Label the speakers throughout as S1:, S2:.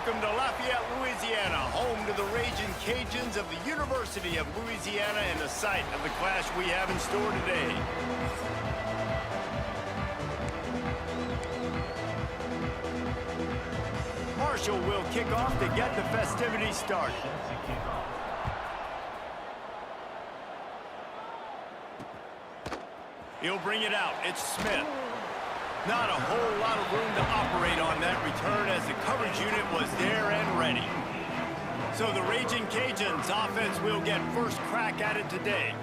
S1: Welcome to Lafayette, Louisiana, home to the Raging Cajuns of the University of Louisiana and the site of the clash we have in store today. Marshall will kick off to get the festivities started. He'll bring it out. It's Smith. Not a whole lot of room to operate on that return as the coverage unit was there and ready. So the Raging Cajuns offense will get first crack at it today.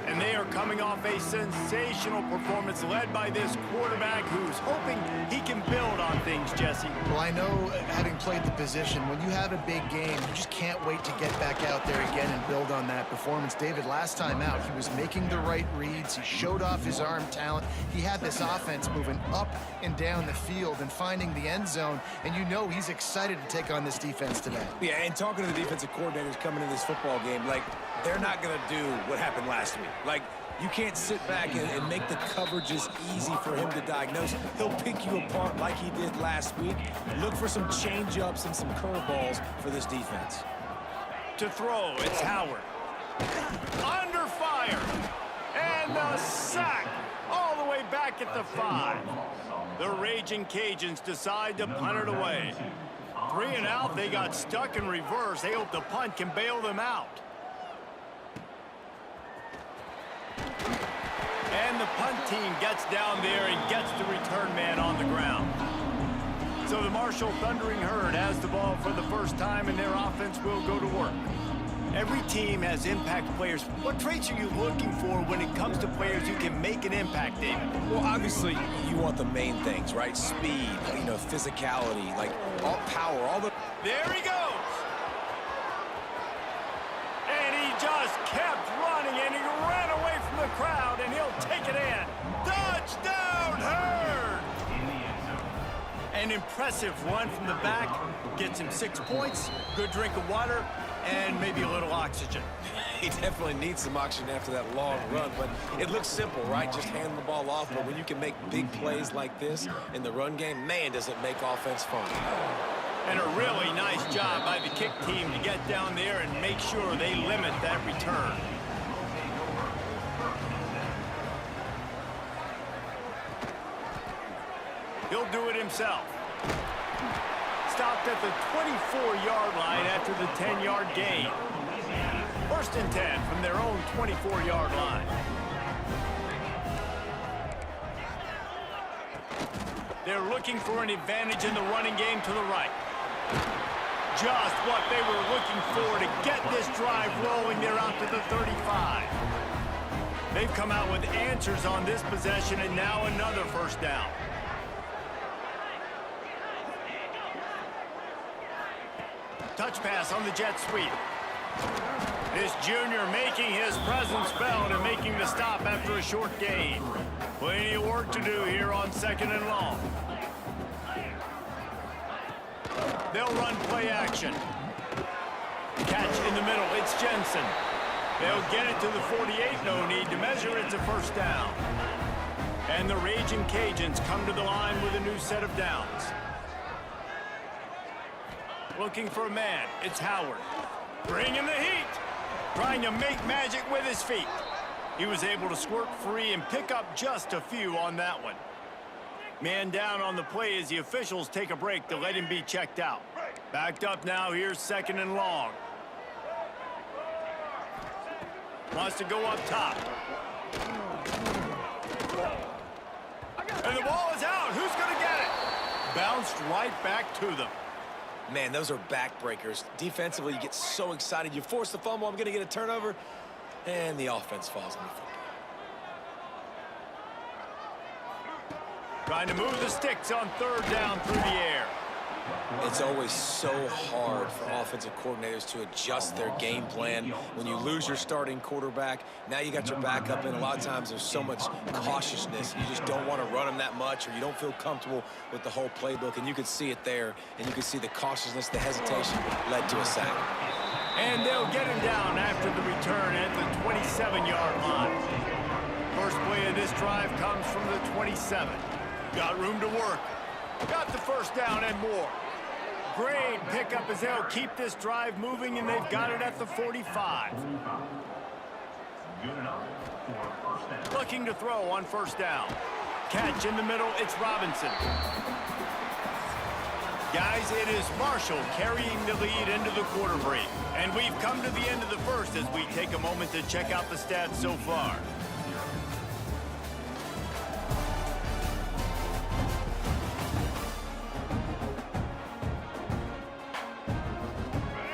S1: And they are coming off a sensational performance led by this quarterback who's hoping he can build on things, Jesse.
S2: Well, I know, having played the position, when you have a big game, you just can't wait to get back out there again and build on that performance. David, last time out, he was making the right reads. He showed off his arm talent. He had this offense moving up and down the field and finding the end zone. And you know he's excited to take on this defense today.
S3: Yeah, and talking to the defensive coordinators coming in this football game, like, they're not going to do what happened last week. Like, you can't sit back and make the coverages easy for him to diagnose. He'll pick you apart like he did last week. Look for some change-ups and some curveballs for this defense.
S1: To throw, it's Howard. Under fire. And the sack all the way back at the 5. The Raging Cajuns decide to punt it away. 3 and out, they got stuck in reverse. They hope the punt can bail them out. And the punt team gets down there and gets the return man on the ground. So the Marshall Thundering Herd has the ball for the first time, and their offense will go to work. Every team has impact players. What traits are you looking for when it comes to players who can make an impact, David?
S3: Well, obviously, you want the main things, right? Speed, you know, physicality, like all power, all the...
S1: There he goes! And he just kept running, and he ran away from the crowd, and he'll take it in. Touchdown, Herd! An impressive run from the back. Gets him 6 points, good drink of water, and maybe a little oxygen.
S3: He definitely needs some oxygen after that long run, but it looks simple, right? Just hand the ball off, but when you can make big plays like this in the run game, man, does it make offense fun.
S1: And a really nice job by the kick team to get down there and make sure they limit that return. He'll do it himself. Stopped at the 24-yard line after the 10-yard gain. First and 10 from their own 24-yard line. They're looking for an advantage in the running game to the right. Just what they were looking for to get this drive rolling. They're out to the 35. They've come out with answers on this possession, and now another first down. Touch pass on the jet sweep. This junior making his presence felt and making the stop after a short gain. Plenty of work to do here on 2nd and long. They'll run play action. Catch in the middle, it's Jensen. They'll get it to the 48, no need to measure, it's a first down. And the Raging Cajuns come to the line with a new set of downs. Looking for a man, it's Howard. Bringing the heat. Trying to make magic with his feet. He was able to squirt free and pick up just a few on that one. Man down on the play as the officials take a break to let him be checked out. Backed up now, here's 2nd and long. Wants to go up top. And the ball is out. Who's going to get it? Bounced right back to them.
S3: Man, those are backbreakers. Defensively, you get so excited. You force the fumble, I'm going to get a turnover, and the offense falls on the football.
S1: Trying to move the sticks on 3rd down through the air.
S3: It's always so hard for offensive coordinators to adjust their game plan. When you lose your starting quarterback, now you got your backup, and a lot of times there's so much cautiousness. You just don't want to run them that much, or you don't feel comfortable with the whole playbook, and you could see it there, and you could see the cautiousness, the hesitation led to a sack.
S1: And they'll get him down after the return at the 27-yard line. First play of this drive comes from the 27. Got room to work. Got the first down and more. Great pickup as they'll keep this drive moving, and they've got it at the 45. Looking to throw on first down. Catch in the middle, it's Robinson. Guys, it is Marshall carrying the lead into the quarter break. And we've come to the end of the first as we take a moment to check out the stats so far.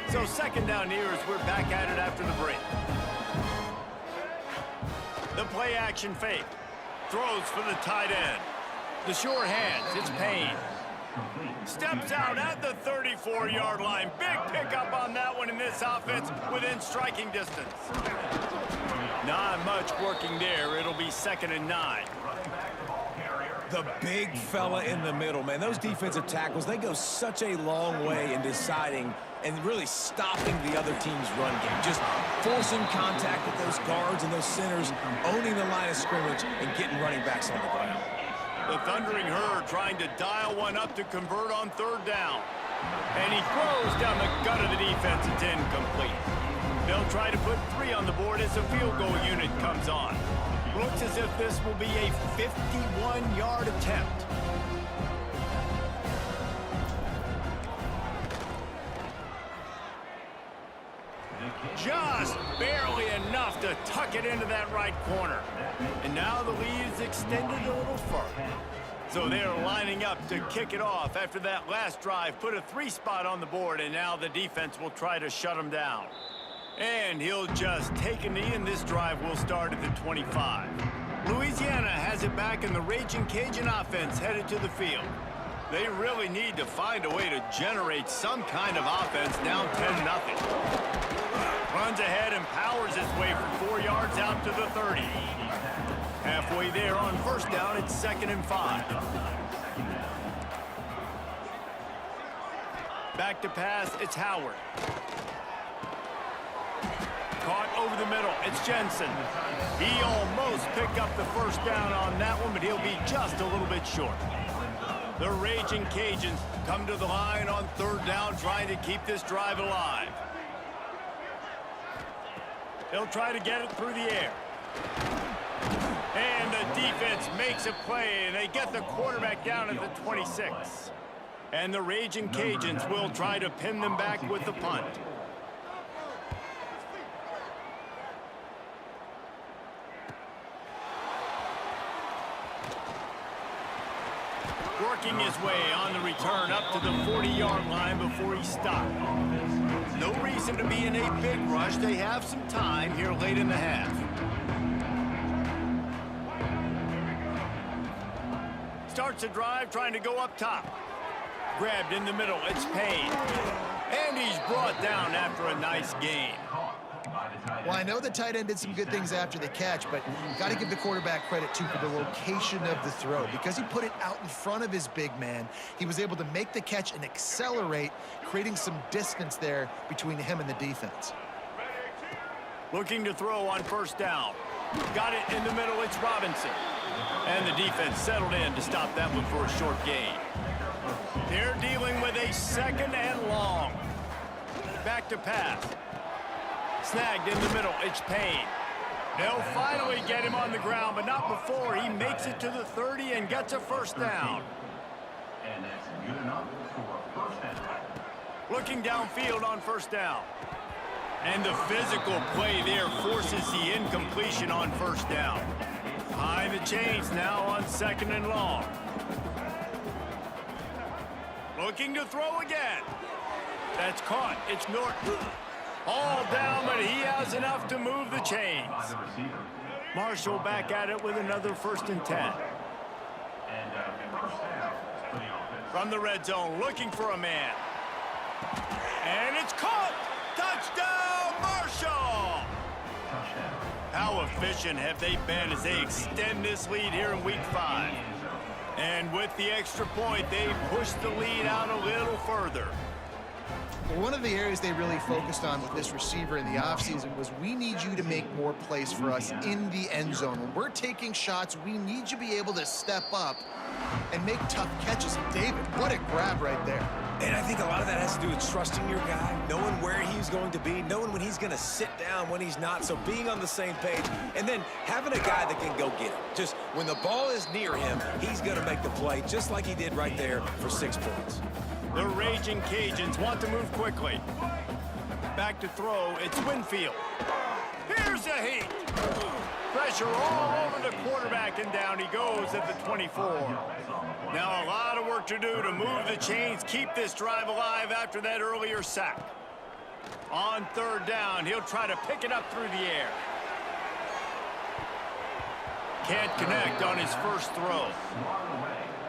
S1: So second down here as we're back at it after the break. The play action fake. Throws for the tight end. The sure hands, it's Payne. Steps out at the 34-yard line. Big pickup on that one in this offense within striking distance. Not much working there. It'll be 2nd and 9.
S3: The big fella in the middle, man. Those defensive tackles, they go such a long way in deciding and really stopping the other team's run game. Just forcing contact with those guards and those centers, owning the line of scrimmage, and getting running backs on the ground.
S1: The Thundering Herd trying to dial one up to convert on 3rd down. And he throws down the gut of the defense. It's incomplete. They'll try to put 3 on the board as the field goal unit comes on. Looks as if this will be a 51-yard attempt. Just barely enough to tuck it into that right corner. And now the lead is extended a little further. So they're lining up to kick it off after that last drive. Put a 3 spot on the board, and now the defense will try to shut him down. And he'll just take a knee, and this drive will start at the 25. Louisiana has it back, and the Raging Cajun offense headed to the field. They really need to find a way to generate some kind of offense down 10-0. Runs ahead and powers his way for 4 yards out to the 30. Halfway there on first down, it's 2nd and 5. Back to pass, it's Howard. Caught over the middle, it's Jensen. He almost picked up the first down on that one, but he'll be just a little bit short. The Raging Cajuns come to the line on 3rd down, trying to keep this drive alive. They'll try to get it through the air. And the defense makes a play, and they get the quarterback down at the 26. And the Raging Cajuns will try to pin them back with the punt. Working his way on the return up to the 40-yard line before he stopped. No reason to be in a big rush. They have some time here late in the half. Starts a drive trying to go up top. Grabbed in the middle, it's Payne. And he's brought down after a nice gain.
S2: Well, I know the tight end did some good things after the catch, but you've got to give the quarterback credit, too, for the location of the throw. Because he put it out in front of his big man, he was able to make the catch and accelerate, creating some distance there between him and the defense.
S1: Looking to throw on first down. Got it in the middle, it's Robinson. And the defense settled in to stop that one for a short gain. They're dealing with a 2nd and long. Back to pass. Snagged in the middle, it's Payne. They'll finally get him on the ground, but not before he makes it to the 30 and gets a first down.
S4: And that's good enough for a first down.
S1: Looking downfield on first down. And the physical play there forces the incompletion on first down. Behind the chains now on 2nd and long. Looking to throw again. That's caught. It's Norton. All down, but he has enough to move the chains. Marshall back at it with another 1st and 10. From the red zone, looking for a man. And it's caught! Touchdown, Marshall! How efficient have they been as they extend this lead here in Week 5? And with the extra point, they push the lead out a little further.
S2: Well, one of the areas they really focused on with this receiver in the offseason was we need you to make more plays for us in the end zone. When we're taking shots, we need you to be able to step up and make tough catches. David, what a grab right there.
S3: And I think a lot of that has to do with trusting your guy, knowing where he's going to be, knowing when he's going to sit down, when he's not, so being on the same page, and then having a guy that can go get it. Just when the ball is near him, he's going to make the play, just like he did right there for 6 points.
S1: The Raging Cajuns want to move quickly. Back to throw, it's Winfield. Here's a heat. Pressure all over the quarterback, and down he goes at the 24. Now a lot of work to do to move the chains, keep this drive alive after that earlier sack. On 3rd down, he'll try to pick it up through the air. Can't connect on his first throw.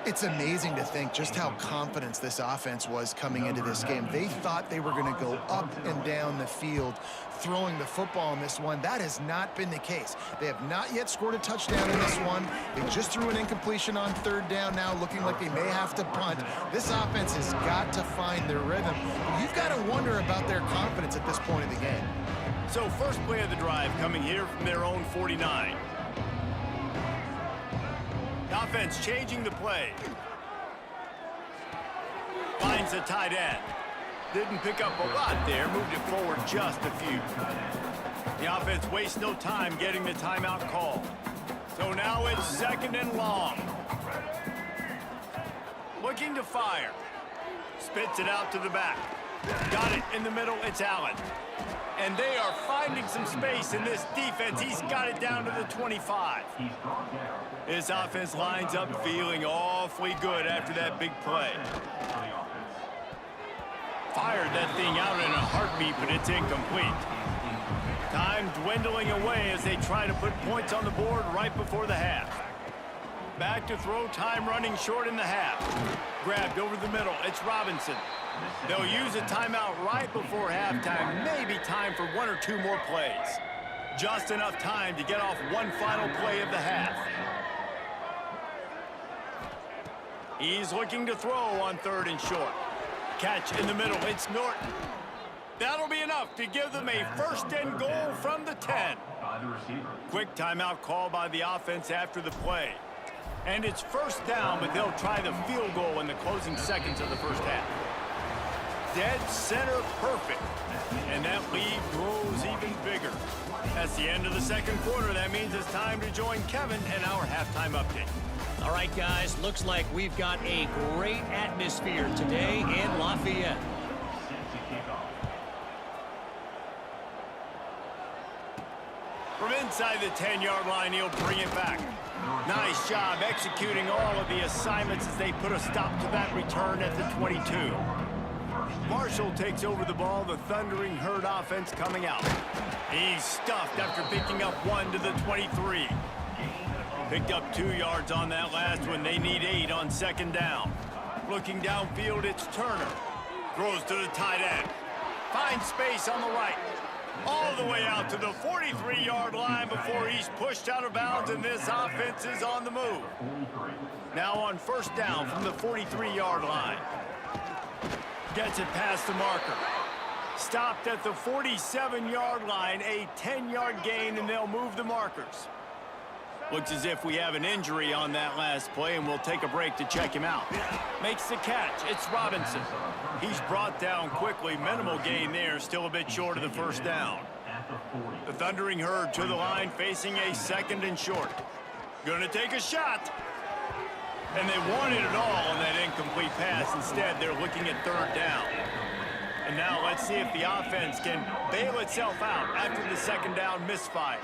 S2: It's amazing to think just how confident this offense was coming into this game. They thought they were going to go up and down the field throwing the football in this one. That has not been the case. They have not yet scored a touchdown in this one. They just threw an incompletion on 3rd down now, looking like they may have to punt. This offense has got to find their rhythm. You've got to wonder about their confidence at this point of the game.
S1: So first play of the drive coming here from their own 49. The offense changing the play. Finds a tight end. Didn't pick up a lot there, moved it forward just a few. The offense wastes no time getting the timeout call. So now it's 2nd and long. Looking to fire. Spits it out to the back. Got it in the middle, it's Allen. And they are finding some space in this defense. He's got it down to the 25. This offense lines up feeling awfully good after that big play. Fired that thing out in a heartbeat, but it's incomplete. Time dwindling away as they try to put points on the board right before the half. Back to throw, time running short in the half. Grabbed over the middle, it's Robinson. They'll use a timeout right before halftime, maybe time for 1 or 2 more plays. Just enough time to get off one final play of the half. He's looking to throw on 3rd and short. Catch in the middle, it's Norton. That'll be enough to give them a 1st and goal from the 10. Quick timeout call by the offense after the play. And it's 1st down, but they'll try the field goal in the closing seconds of the first half. Dead center perfect. And that lead grows even bigger. That's the end of the 2nd quarter. That means it's time to join Kevin in our halftime update.
S5: All right, guys, looks like we've got a great atmosphere today in Lafayette.
S1: From inside the 10-yard line, he'll bring it back. Nice job executing all of the assignments as they put a stop to that return at the 22. Marshall takes over the ball, the Thundering Herd offense coming out. He's stuffed after picking up 1 to the 23. Picked up 2 yards on that last one. They need 8 on 2nd down. Looking downfield, it's Turner. Throws to the tight end. Finds space on the right. All the way out to the 43-yard line before he's pushed out of bounds, and this offense is on the move. Now on 1st down from the 43-yard line. Gets it past the marker. Stopped at the 47-yard line, a 10-yard gain, and they'll move the markers. Looks as if we have an injury on that last play, and we'll take a break to check him out. Makes the catch. It's Robinson. He's brought down quickly. Minimal gain there, still a bit short of the 1st down. The Thundering Herd to the line, facing a 2nd and short. Gonna take a shot. And they wanted it all on that incomplete pass. Instead, they're looking at 3rd down. And now let's see if the offense can bail itself out after the 2nd down misfire.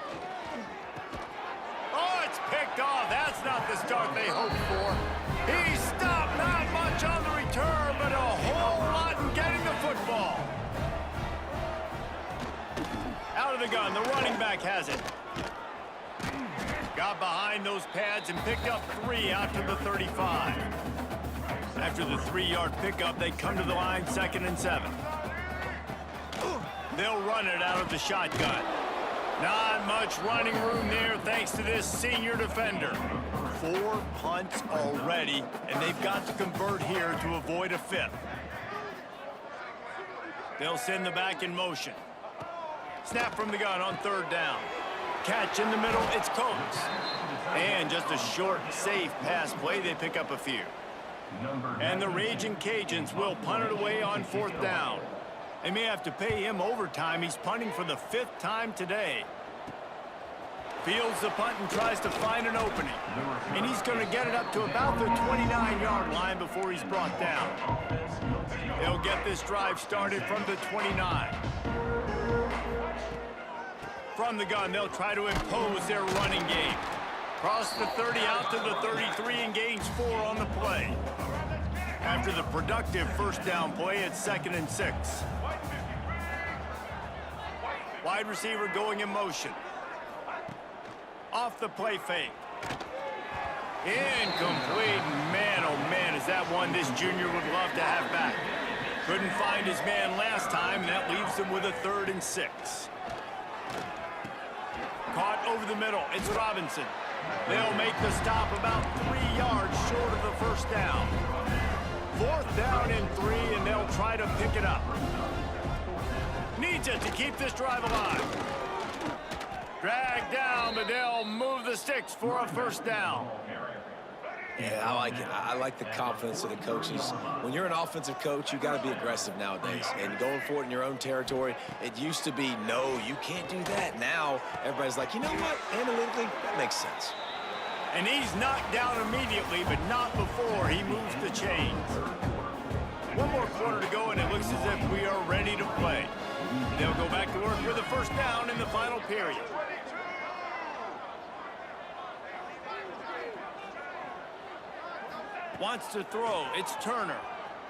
S1: Oh, it's picked off. That's not the start they hoped for. He stopped, not much on the return, but a whole lot in getting the football. Out of the gun, the running back has it. Got behind those pads and picked up 3 out to the 35. After the 3-yard pickup, they come to the line 2nd and 7. They'll run it out of the shotgun. Not much running room there thanks to this senior defender. 4 punts already, and they've got to convert here to avoid a 5th. They'll send the back in motion. Snap from the gun on 3rd down. Catch in the middle, it's Coates. And just a short, safe pass play, they pick up a few. And the Raging Cajuns will punt it away on 4th down. They may have to pay him overtime. He's punting for the 5th time today. Fields the punt and tries to find an opening. And he's going to get it up to about the 29-yard line before he's brought down. They'll get this drive started from the 29. From the gun, they'll try to impose their running game. Cross the 30 out to the 33 and gains 4 on the play. After the productive 1st down play, it's 2nd and 6. Wide receiver going in motion. Off the play fake. Incomplete. Man, oh man, is that one this junior would love to have back. Couldn't find his man last time, and that leaves him with a 3rd and 6. Caught over the middle. It's Robinson. They'll make the stop about 3 yards short of the 1st down. 4th down and 3, and they'll try to pick it up. Needs it to keep this drive alive. Dragged down, but they'll move the sticks for a 1st down.
S3: Yeah, I like it. I like the confidence of the coaches. When you're an offensive coach, you got to be aggressive nowadays. And going for it in your own territory, it used to be, no, you can't do that. Now, everybody's like, you know what? Analytically, that makes sense.
S1: And he's knocked down immediately, but not before he moves the chains. 1 more quarter to go, and it looks as if we are ready to play. They'll go back to work with a 1st down in the final period. Wants to throw. It's Turner.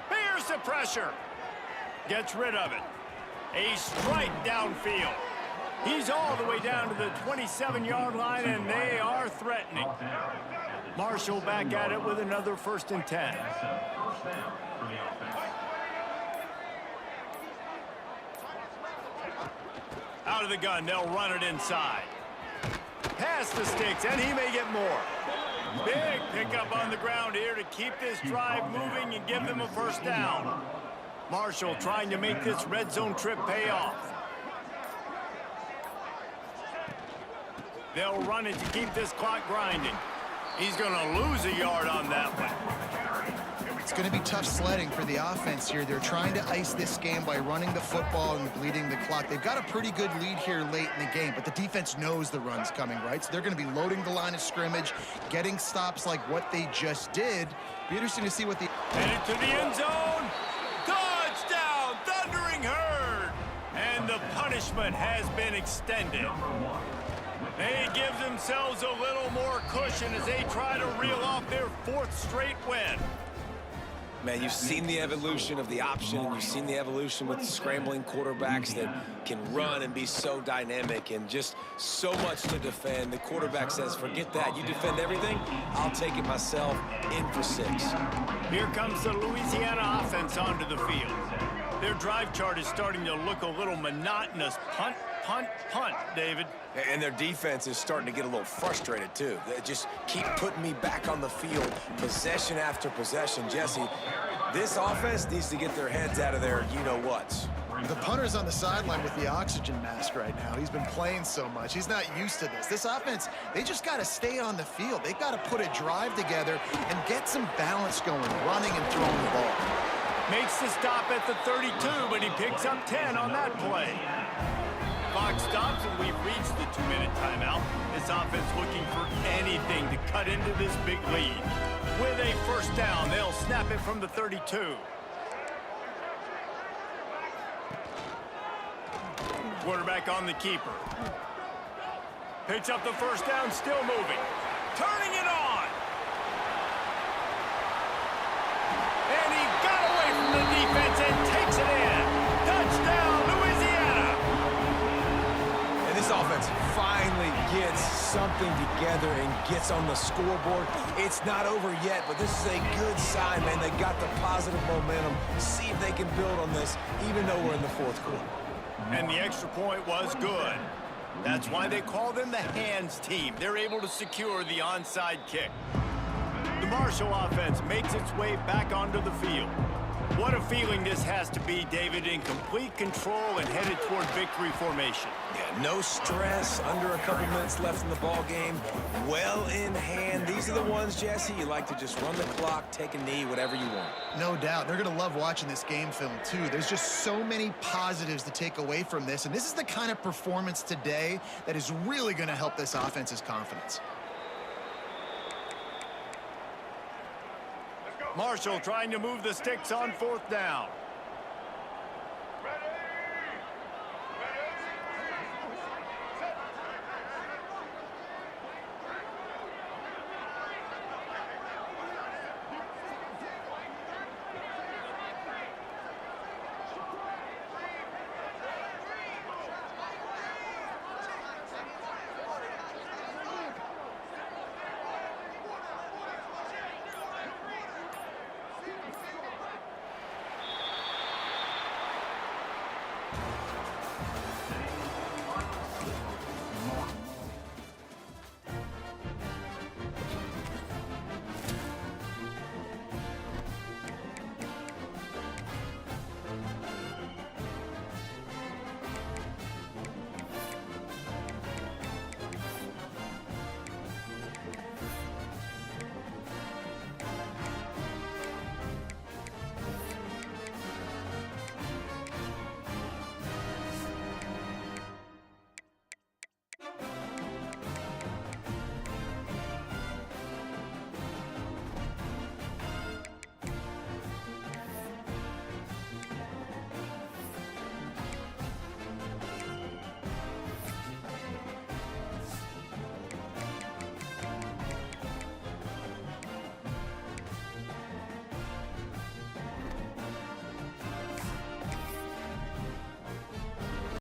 S1: Here's the pressure. Gets rid of it. A strike downfield. He's all the way down to the 27-yard line, and they are threatening. Marshall back at it with another 1st and 10. Out of the gun, they'll run it inside. Past the sticks, and he may get more. Big pickup on the ground here to keep this drive moving and give them a 1st down. Marshall trying to make this red zone trip pay off. They'll run it to keep this clock grinding. He's going to lose a yard on that one.
S2: It's going to be tough sledding for the offense here. They're trying to ice this game by running the football and bleeding the clock. They've got a pretty good lead here late in the game, but the defense knows the run's coming, right? So they're going to be loading the line of scrimmage, getting stops like what they just did. Be interesting to see what the...
S1: Headed to the end zone. Touchdown, Thundering Herd. And the punishment has been extended. They give themselves a little more cushion as they try to reel off their 4th straight win.
S3: Man, you've seen the evolution of the option. You've seen the evolution with scrambling quarterbacks that can run and be so dynamic and just so much to defend. The quarterback says, forget that. You defend everything, I'll take it myself. In for 6.
S1: Here comes the Louisiana offense onto the field. Their drive chart is starting to look a little monotonous. Punt, punt, punt, David.
S3: And their defense is starting to get a little frustrated, too. They just keep putting me back on the field, possession after possession. Jesse, this offense needs to get their heads out of their you-know-whats.
S2: The punter's on the sideline with the oxygen mask right now. He's been playing so much. He's not used to this. This offense, they just got to stay on the field. They've got to put a drive together and get some balance going, running and throwing the ball.
S1: Makes the stop at the 32, but he picks up 10 on that play. Clock stops, and we've reached the 2-minute timeout. This offense looking for anything to cut into this big lead. With a 1st down, they'll snap it from the 32. Quarterback on the keeper. Picks up the 1st down, still moving. Turning it on. And he got away from the defense and takes it in. Touchdown, Louisiana.
S3: And this offense finally gets something together and gets on the scoreboard. It's not over yet, but this is a good sign, man. They got the positive momentum. See if they can build on this, even though we're in the 4th quarter.
S1: And the extra point was good. That's why they call them the hands team. They're able to secure the onside kick. The Marshall offense makes its way back onto the field. What a feeling this has to be, David, in complete control and headed toward victory formation.
S3: Yeah, No stress, under a couple minutes left in the ball game. Well in hand. These are the ones, Jesse, you like to just run the clock, take a knee, whatever you want.
S2: No doubt. They're going to love watching this game film, too. There's just so many positives to take away from this, and this is the kind of performance today that is really going to help this offense's confidence.
S1: Marshall trying to move the sticks on 4th down.